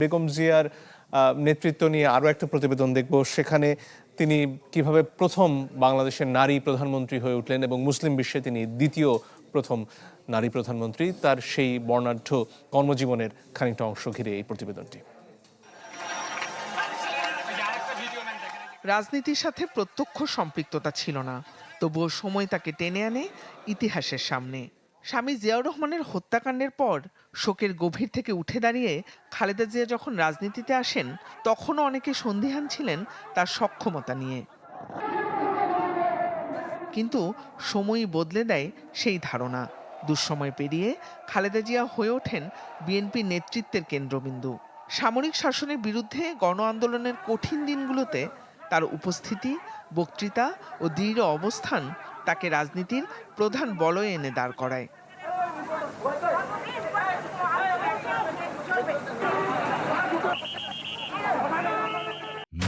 বেগম জিয়ার নেতৃত্ব নিয়ে আরও একটা প্রতিবেদন দেখব। সেখানে তিনি কিভাবে প্রথম বাংলাদেশের নারী প্রধানমন্ত্রী হয়ে উঠলেন এবং মুসলিম বিশ্বে তিনি দ্বিতীয় প্রথম নারী প্রধানমন্ত্রী, তার সেই বর্ণাঢ্য কর্মজীবনের খানিকটা অংশ ঘিরে এই প্রতিবেদনটি। রাজনীতির সাথে প্রত্যক্ষ সম্পৃক্ততা ছিল না, তবুও সময় তাকে টেনে আনে ইতিহাসের সামনে। স্বামী জিয়াউর রহমানের হত্যাকাণ্ডের পর শোকের গভীর থেকে উঠে দাঁড়িয়ে খালেদা জিয়া যখন রাজনীতিতে আসেন, তখনও অনেকে সন্দিহান ছিলেন তার সক্ষমতা নিয়ে। কিন্তু সময়ই বদলে দেয় সেই ধারণা। দুঃসময় পেরিয়ে খালেদা জিয়া হয়ে ওঠেন বিএনপি নেতৃত্বের কেন্দ্রবিন্দু। সামরিক শাসনের বিরুদ্ধে গণ আন্দোলনের কঠিন দিনগুলোতে তার উপস্থিতি, বক্তৃতা ও দৃঢ় অবস্থান তাকে রাজনীতির প্রধান বলয়ে এনে দাঁড় করায়।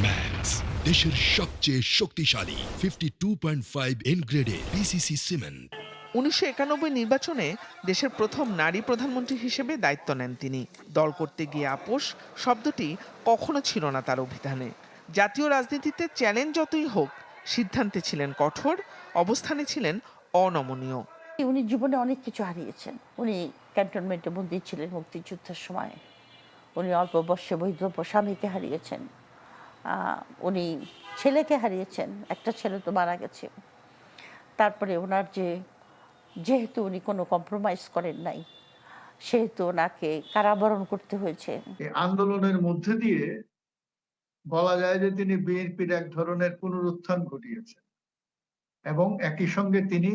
ম্যাক্স, দেশের সবচেয়ে শক্তিশালী 52.5 এনগ্রেডের পিসিসি সিমেন্ট। 1991 নির্বাচনে দেশের প্রথম নারী প্রধানমন্ত্রী হিসেবে দায়িত্ব নেন তিনি। দল করতে গিয়ে আপোষ শব্দটি কখনো ছিল না তার অভিধানে। জাতীয় রাজনীতিতে চ্যালেঞ্জ যতই হোক, সিদ্ধান্তে ছিলেন কঠোর, অবস্থানে ছিলেন অনমনীয়। উনি জীবনে অনেক কিছু হারিয়েছেন। উনি ক্যান্টনমেন্টে বন্দী ছিলেন মুক্তিযুদ্ধের সময়। উনি অল্প বয়সে বৈধব্য স্বামীকে হারিয়েছেন, উনি ছেলেকে হারিয়েছেন, একটা ছেলে তো মারা গেছে। তারপরে ওনার যেহেতু উনি কোনো কম্প্রোমাইজ করেন নাই, সেহেতু ওনাকে কারাবরণ করতে হয়েছে। আন্দোলনের মধ্যে দিয়ে বলা যায় যে তিনি বিএনপির এক ধরনের পুনরুত্থান ঘটিয়েছেন এবং একই সঙ্গে তিনি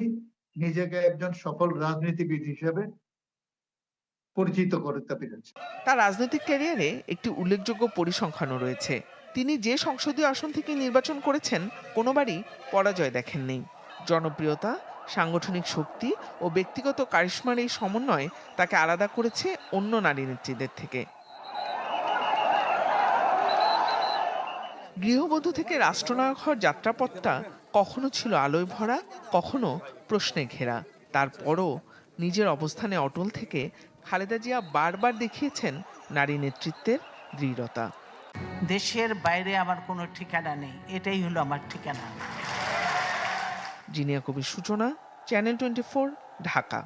নিজেকে একজন সফল রাজনীতিবিদ হিসেবে পরিচিত করতে পেরেছেন। তার রাজনৈতিক ক্যারিয়ারে একটি উল্লেখযোগ্য পরিসংখ্যানও রয়েছে। তিনি যে সংসদীয় আসন থেকে নির্বাচন করেছেন, কোনোবারই পরাজয় দেখেননি। জনপ্রিয়তা, সাংগঠনিক শক্তি ও ব্যক্তিগত কারিশমার এই সমন্বয় তাকে আলাদা করেছে অন্য নারী নেত্রীদের থেকে। গৃহবধূ থেকে রাষ্ট্রনায়ক হওয়ার যাত্রাপথটা কখনো ছিল আলোয় ভরা, কখনো প্রশ্নে ঘেরা। তারপরও নিজের অবস্থানে অটল থেকে খালেদা জিয়া বারবার দেখিয়েছেন নারী নেতৃত্বের দৃঢ়তা। দেশের বাইরে আমার কোনো ঠিকানা নেই, এটাই হলো আমার ঠিকানা। জিনিয়া কবির সূচনা, চ্যানেল 24, ঢাকা।